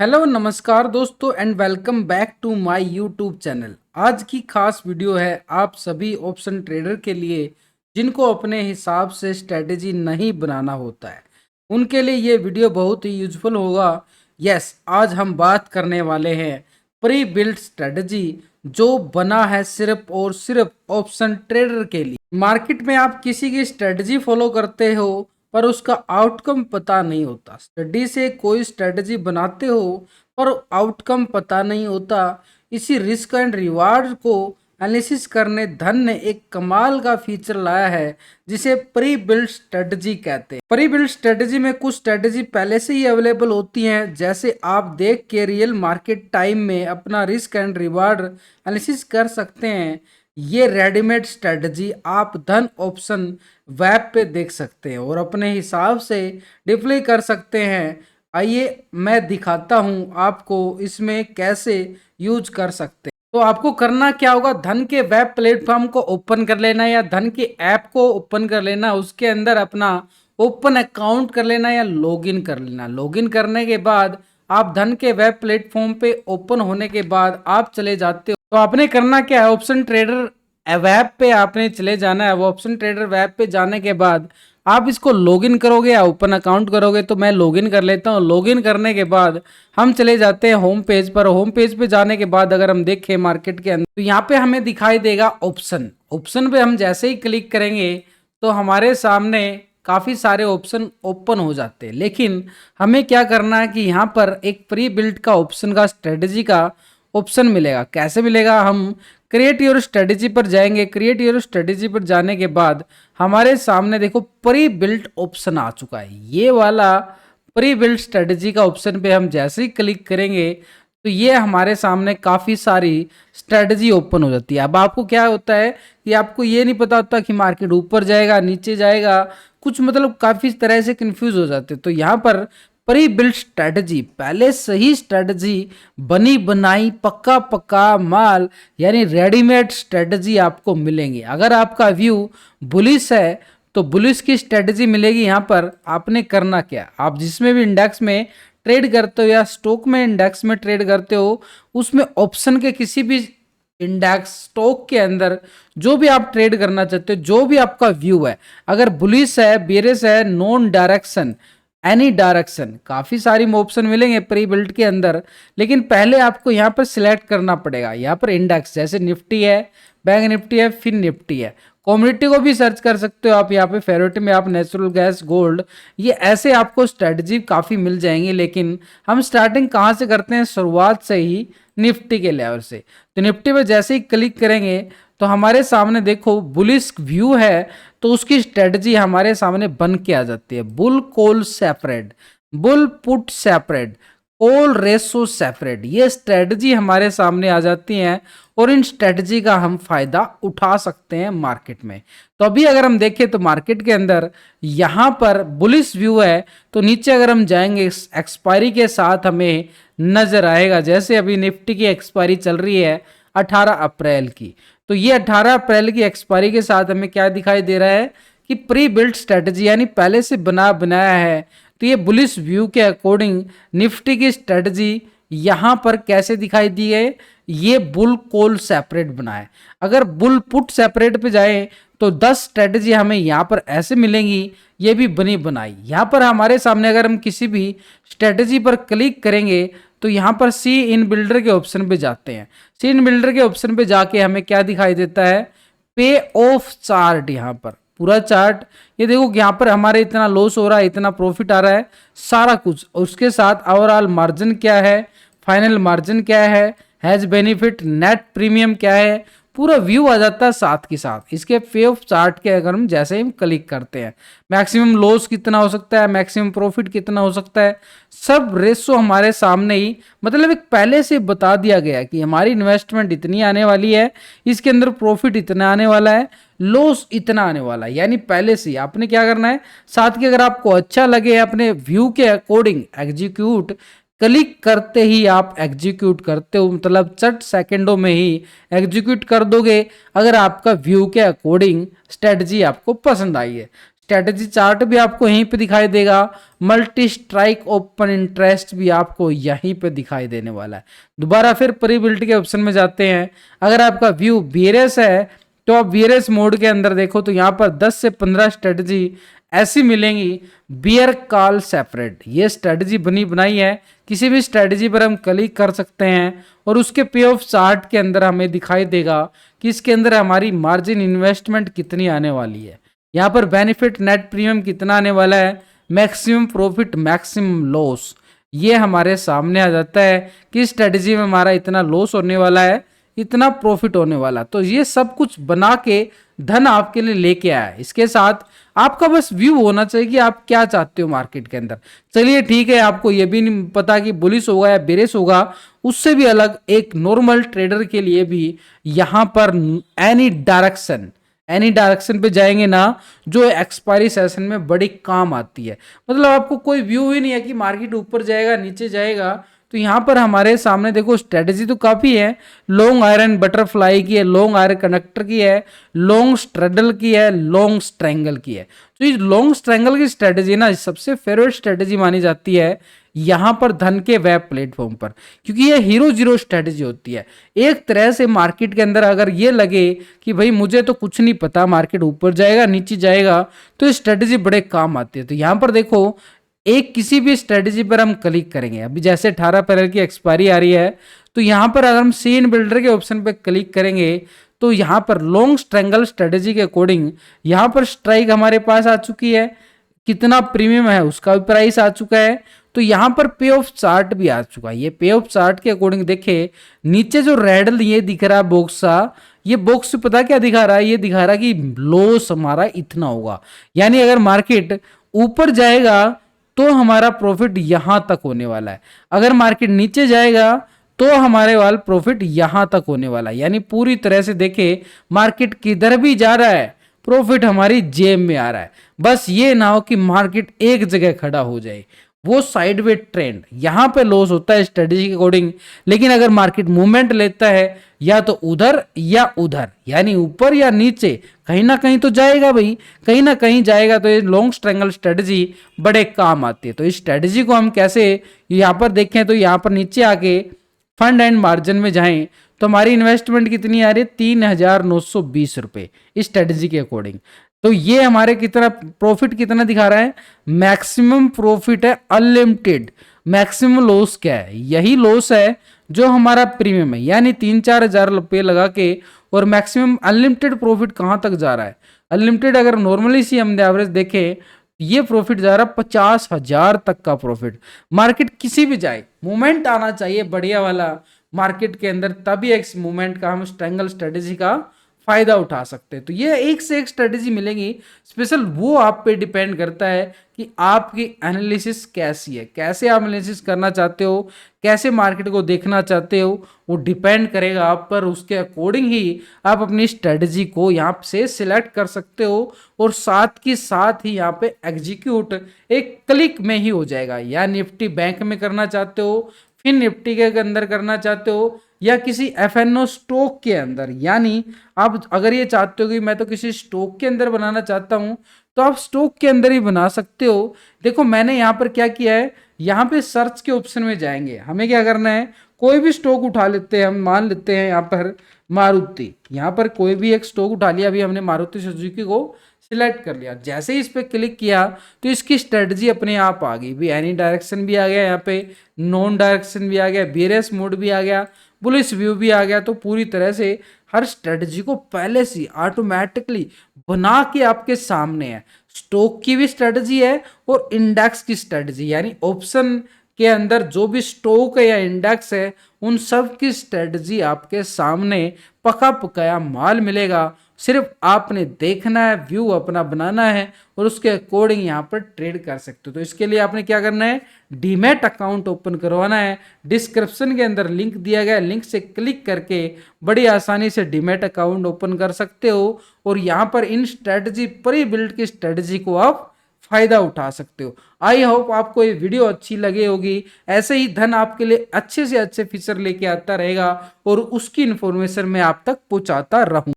Hello नमस्कार दोस्तों and welcome back to my YouTube channel. आज की खास वीडियो है आप सभी ऑप्शन ट्रेडर के लिए जिनको अपने हिसाब से स्ट्रेटेजी नहीं बनाना होता है, उनके लिए ये वीडियो बहुत ही यूजफुल होगा। यस, आज हम बात करने वाले हैं प्री बिल्ट स्ट्रेटेजी जो बना है सिर्फ और सिर्फ ऑप्शन ट्रेडर के लिए। मार्केट में आप किसी की स्ट्रेटजी फॉलो करते हो पर उसका आउटकम पता नहीं होता। स्टडी से कोई स्ट्रेटजी बनाते हो पर आउटकम पता नहीं होता। इसी रिस्क एंड रिवार्ड को एनालिसिस करने धन ने एक कमाल का फीचर लाया है जिसे प्री बिल्ड स्ट्रेटजी कहते हैं। प्री बिल्ड स्ट्रेटजी में कुछ स्ट्रेटजी पहले से ही अवेलेबल होती हैं, जैसे आप देख के रियल मार्केट टाइम में अपना रिस्क एंड रिवार्ड एनालिसिस कर सकते हैं। ये रेडीमेड स्ट्रेटजी आप धन ऑप्शन वेब पे देख सकते हैं और अपने हिसाब से डिप्लॉय कर सकते हैं। आइए मैं दिखाता हूं आपको इसमें कैसे यूज कर सकते हैं। तो आपको करना क्या होगा, धन के वेब प्लेटफॉर्म को ओपन कर लेना या धन के ऐप को ओपन कर लेना, उसके अंदर अपना ओपन अकाउंट कर लेना या लॉगिन कर लेना। लॉगिन करने के बाद आप धन के वेब प्लेटफॉर्म पे ओपन होने के बाद आप चले जाते हो। तो आपने करना क्या है, ऑप्शन ट्रेडर वेब पे आपने चले जाना है। वो ऑप्शन ट्रेडर वेब पे जाने के बाद आप इसको लॉगिन करोगे या ओपन अकाउंट करोगे। तो मैं लॉगिन कर लेता हूँ। लॉगिन करने के बाद हम चले जाते हैं होम पेज पर। होम पेज पे जाने के बाद अगर हम देखें मार्केट के अंदर तो यहाँ पे हमें दिखाई देगा ऑप्शन। ऑप्शन पे हम जैसे ही क्लिक करेंगे तो हमारे सामने काफ़ी सारे ऑप्शन ओपन हो जाते हैं। लेकिन हमें क्या करना है कि यहाँ पर एक प्री बिल्ट का ऑप्शन का स्ट्रेटेजी का ऑप्शन मिलेगा। कैसे मिलेगा, हम क्रिएट योर स्ट्रेटेजी पर जाएंगे। क्रिएट योर स्ट्रेटेजी पर जाने के बाद हमारे सामने देखो प्री बिल्ट ऑप्शन आ चुका है। ये वाला प्री बिल्ट स्ट्रेटेजी का ऑप्शन पे हम जैसे ही क्लिक करेंगे तो ये हमारे सामने काफ़ी सारी स्ट्रेटजी ओपन हो जाती है। अब आपको क्या होता है कि आपको ये नहीं पता होता कि मार्केट ऊपर जाएगा नीचे जाएगा, कुछ मतलब काफ़ी तरह से कंफ्यूज हो जाते हैं। तो यहाँ पर प्री बिल्ट स्ट्रेटजी, पहले सही स्ट्रेटजी बनी बनाई पक्का पक्का माल यानी रेडीमेड स्ट्रेटजी आपको मिलेंगी। अगर आपका व्यू बुलिश है तो बुलिश की स्ट्रेटजी मिलेगी। यहाँ पर आपने करना क्या, आप जिसमें भी इंडेक्स में ट्रेड करते हो या स्टॉक में इंडेक्स में ट्रेड करते हो उसमें ऑप्शन के किसी भी इंडेक्स स्टॉक के अंदर जो भी आप ट्रेड करना चाहते हो, जो भी आपका व्यू है, अगर बुलिश है बेरिश है नॉन डायरेक्शन एनी डायरेक्शन, काफ़ी सारी ऑप्शन मिलेंगे प्री बिल्ट के अंदर। लेकिन पहले आपको यहाँ पर सिलेक्ट करना पड़ेगा। यहाँ पर इंडेक्स जैसे निफ्टी है, बैंक निफ्टी है, फिर निफ्टी है। कम्युनिटी को भी सर्च कर सकते हो आप। यहाँ पे फेवरेट में आप नेचुरल गैस गोल्ड, ये ऐसे आपको स्ट्रेटजी काफ़ी मिल जाएंगी। लेकिन हम स्टार्टिंग कहाँ से करते हैं, शुरुआत से ही निफ्टी के लेवल से। तो निफ्टी पे जैसे ही क्लिक करेंगे तो हमारे सामने देखो बुलिश व्यू है तो उसकी स्ट्रेटजी हमारे सामने बन के आ जाती है। Bull call separate, bull put separate, call ratio separate, ये स्ट्रेटजी हमारे सामने आ जाती हैं और इन स्ट्रेटजी का हम फायदा उठा सकते हैं मार्केट में। तो अभी अगर हम देखें तो मार्केट के अंदर यहाँ पर बुलिश व्यू है तो नीचे अगर हम जाएंगे एक्सपायरी के साथ हमें नजर आएगा। जैसे अभी निफ्टी की एक्सपायरी चल रही है 18 अप्रैल की, तो ये 18 अप्रैल की एक्सपायरी के साथ हमें क्या दिखाई दे रहा है कि प्री बिल्ट स्ट्रेटजी यानी पहले से बनाया है। तो ये बुलिश व्यू के अकॉर्डिंग निफ्टी की स्ट्रेटजी यहाँ पर कैसे दिखाई दी है, ये बुल कॉल सेपरेट बना है। अगर बुल पुट सेपरेट पे जाए तो 10 स्ट्रेटजी हमें यहाँ पर ऐसे मिलेंगी, ये भी बनी बनाई। यहाँ पर हमारे सामने अगर हम किसी भी स्ट्रेटजी पर क्लिक करेंगे तो यहाँ पर सी इन बिल्डर के ऑप्शन पे जाते हैं। सी इन बिल्डर के ऑप्शन पे जाके हमें क्या दिखाई देता है, पे ऑफ चार्ट। यहाँ पर पूरा चार्ट ये देखो, यहाँ पर हमारे इतना लॉस हो रहा है, इतना प्रॉफिट आ रहा है, सारा कुछ। उसके साथ ओवरऑल मार्जिन क्या है, फाइनल मार्जिन क्या है, हैज बेनिफिट, नेट प्रीमियम क्या है, पूरा व्यू आ जाता है साथ के साथ। इसके पे ऑफ चार्ट के अगर हम जैसे ही क्लिक करते हैं, मैक्सिमम लॉस कितना हो सकता है, मैक्सिमम प्रॉफिट कितना हो सकता है, सब रेशो हमारे सामने ही मतलब एक पहले से बता दिया गया है कि हमारी इन्वेस्टमेंट इतनी आने वाली है, इसके अंदर प्रॉफिट इतना आने वाला है, लॉस इतना आने वाला है। यानी पहले से ही आपने क्या करना है, साथ के अगर आपको अच्छा लगे अपने व्यू के अकॉर्डिंग एग्जीक्यूट, क्लिक करते ही आप एग्जीक्यूट करते हो, मतलब चट सेकंडों में ही एग्जीक्यूट कर दोगे अगर आपका व्यू के अकॉर्डिंग स्ट्रेटजी आपको पसंद आई है। स्ट्रेटेजी चार्ट भी आपको यहीं पे दिखाई देगा, मल्टी स्ट्राइक ओपन इंटरेस्ट भी आपको यहीं पे दिखाई देने वाला है। दोबारा फिर प्रीबिल्ट के ऑप्शन में जाते हैं। अगर आपका व्यू बियरिश है तो आप बियरिश मोड के अंदर देखो तो यहाँ पर 10 से 15 स्ट्रेटेजी ऐसी मिलेंगी, बियर कॉल सेपरेट, ये स्ट्रेटेजी बनी बनाई है। किसी भी स्ट्रेटेजी पर हम क्लिक कर सकते हैं और उसके पे ऑफ चार्ट के अंदर हमें दिखाई देगा कि इसके अंदर हमारी मार्जिन इन्वेस्टमेंट कितनी आने वाली है, यहाँ पर बेनिफिट नेट प्रीमियम कितना आने वाला है, मैक्सिमम प्रॉफिट मैक्सिमम लॉस, ये हमारे सामने आ जाता है कि स्ट्रेटेजी में हमारा इतना लॉस होने वाला है, इतना प्रॉफिट होने वाला। तो ये सब कुछ बना के धन आपके लिए लेके आया है। इसके साथ आपका बस व्यू होना चाहिए कि आप क्या चाहते हो मार्केट के अंदर। चलिए ठीक है, आपको ये भी नहीं पता कि बुलिश होगा या बेरिश होगा, उससे भी अलग एक नॉर्मल ट्रेडर के लिए भी यहाँ पर एनी डायरेक्शन पे जाएंगे ना, जो एक्सपायरी सेशन में बड़ी काम आती है। मतलब आपको कोई व्यू ही नहीं है कि मार्केट ऊपर जाएगा नीचे जाएगा, तो यहाँ पर हमारे सामने देखो स्ट्रेटेजी तो काफी है। लॉन्ग आयरन बटरफ्लाई की है, लॉन्ग आयरन कनेक्टर की है, लॉन्ग स्ट्रेडल की है, लॉन्ग स्ट्रैंगल की है। तो ये लॉन्ग स्ट्रैंगल की स्ट्रेटेजी ना सबसे फेवरेट स्ट्रेटेजी मानी जाती है यहाँ पर धन के वेब प्लेटफॉर्म पर, क्योंकि ये हीरो जीरो स्ट्रेटेजी होती है। एक तरह से मार्केट के अंदर अगर ये लगे कि भाई मुझे तो कुछ नहीं पता मार्केट ऊपर जाएगा नीचे जाएगा, तो ये स्ट्रेटेजी बड़े काम आती है। तो यहाँ पर देखो एक किसी भी स्ट्रेटेजी पर हम क्लिक करेंगे, अभी जैसे 18 अप्रैल की एक्सपायरी आ रही है, तो यहाँ पर अगर हम सीन बिल्डर के ऑप्शन पर क्लिक करेंगे तो यहाँ पर लॉन्ग स्ट्रैंगल स्ट्रेटेजी के अकॉर्डिंग यहाँ पर स्ट्राइक हमारे पास आ चुकी है, कितना प्रीमियम है उसका भी प्राइस आ चुका है। तो यहाँ पर पे ऑफ चार्ट भी आ चुका है। ये पे ऑफ चार्ट के अकॉर्डिंग देखे नीचे जो रेड ये दिख रहा है बॉक्स सा, ये बॉक्स पता क्या दिखा रहा है, ये दिखा रहा है कि लॉस हमारा इतना होगा, यानी अगर मार्केट ऊपर जाएगा तो हमारा प्रॉफिट यहां तक होने वाला है, अगर मार्केट नीचे जाएगा तो हमारे वाला प्रॉफिट यहां तक होने वाला है। यानी पूरी तरह से देखे मार्केट किधर भी जा रहा है प्रॉफिट हमारी जेब में आ रहा है। बस ये ना हो कि मार्केट एक जगह खड़ा हो जाए, वो साइडवे ट्रेंड यहां पे लॉस होता है स्ट्रेटेजी के अकॉर्डिंग। लेकिन अगर मार्केट मूवमेंट लेता है या तो उधर या उधर, यानी ऊपर या नीचे, कहीं ना कहीं तो जाएगा भाई, कहीं ना कहीं जाएगा, तो ये लॉन्ग स्ट्रैंगल स्ट्रेटेजी बड़े काम आती है। तो इस स्ट्रेटेजी को हम कैसे यहाँ पर देखें तो यहाँ पर नीचे आके फंड एंड मार्जिन में जाएं तो हमारी इन्वेस्टमेंट कितनी आ रही है, 3,920 रुपए इस स्ट्रेटेजी के अकॉर्डिंग। तो ये हमारे कितना प्रॉफिट कितना दिखा रहा है, मैक्सिमम प्रॉफिट है अनलिमिटेड, मैक्सिमम लॉस क्या है, यही लॉस है जो हमारा प्रीमियम है, यानी 3-4 हजार रुपये लगा के। और मैक्सिमम अनलिमिटेड प्रॉफिट कहां तक जा रहा है, अनलिमिटेड अगर नॉर्मली सी हम एवरेज देखें ये प्रॉफिट जा रहा है 50,000 तक का प्रॉफिट। मार्केट किसी भी जाए मूवमेंट आना चाहिए बढ़िया वाला मार्केट के अंदर, तभी एक मूवमेंट का हम स्ट्रैंगल स्ट्रेटेजी का फायदा उठा सकते हैं। तो ये एक से एक स्ट्रेटेजी मिलेगी, स्पेशल वो आप पे डिपेंड करता है कि आपकी एनालिसिस कैसी है, कैसे आप एनालिसिस करना चाहते हो, कैसे मार्केट को देखना चाहते हो, वो डिपेंड करेगा आप पर। उसके अकॉर्डिंग ही आप अपनी स्ट्रेटेजी को यहाँ से सिलेक्ट कर सकते हो और साथ के साथ ही यहाँ पे एग्जीक्यूट एक क्लिक में ही हो जाएगा। या निफ्टी बैंक में करना चाहते हो, फिर निफ्टी के अंदर करना चाहते हो, या किसी एफएनओ स्टॉक के अंदर, यानी आप अगर ये चाहते हो कि मैं तो किसी स्टॉक के अंदर बनाना चाहता हूं तो आप स्टॉक के अंदर ही बना सकते हो। देखो मैंने यहाँ पर क्या किया है, यहाँ पे सर्च के ऑप्शन में जाएंगे, हमें क्या करना है, कोई भी स्टॉक उठा लेते हैं, हम मान लेते हैं यहाँ पर मारुति, यहाँ पर कोई भी एक स्टॉक उठा लिया, अभी हमने मारुति सुजुकी को सिलेक्ट कर लिया। जैसे ही इस पर क्लिक किया तो इसकी स्ट्रेटजी अपने आप आ गई भी, एनी डायरेक्शन भी आ गया, यहाँ पे नॉन डायरेक्शन भी आ गया, बेयरिश मोड भी आ गया, बुलिश व्यू भी आ गया। तो पूरी तरह से हर स्ट्रेटजी को पहले से ऑटोमेटिकली बना के आपके सामने है। स्टॉक की भी स्ट्रेटजी है और इंडेक्स की स्ट्रेटजी, यानी ऑप्शन के अंदर जो भी स्टॉक है या इंडेक्स है उन सब की स्ट्रेटजी आपके सामने पका पकाया माल मिलेगा। सिर्फ आपने देखना है, व्यू अपना बनाना है और उसके अकॉर्डिंग यहाँ पर ट्रेड कर सकते हो। तो इसके लिए आपने क्या करना है, डीमैट अकाउंट ओपन करवाना है। डिस्क्रिप्शन के अंदर लिंक दिया गया है, लिंक से क्लिक करके बड़ी आसानी से डीमैट अकाउंट ओपन कर सकते हो और यहाँ पर इन स्ट्रेटजी प्री बिल्ड की स्ट्रेटजी को आप फायदा उठा सकते हो। आई होप आपको ये वीडियो अच्छी लगी होगी। ऐसे ही धन आपके लिए अच्छे से अच्छे फीचर लेके आता रहेगा और उसकी इंफॉर्मेशन मैं आप तक पहुंचाता रहूं।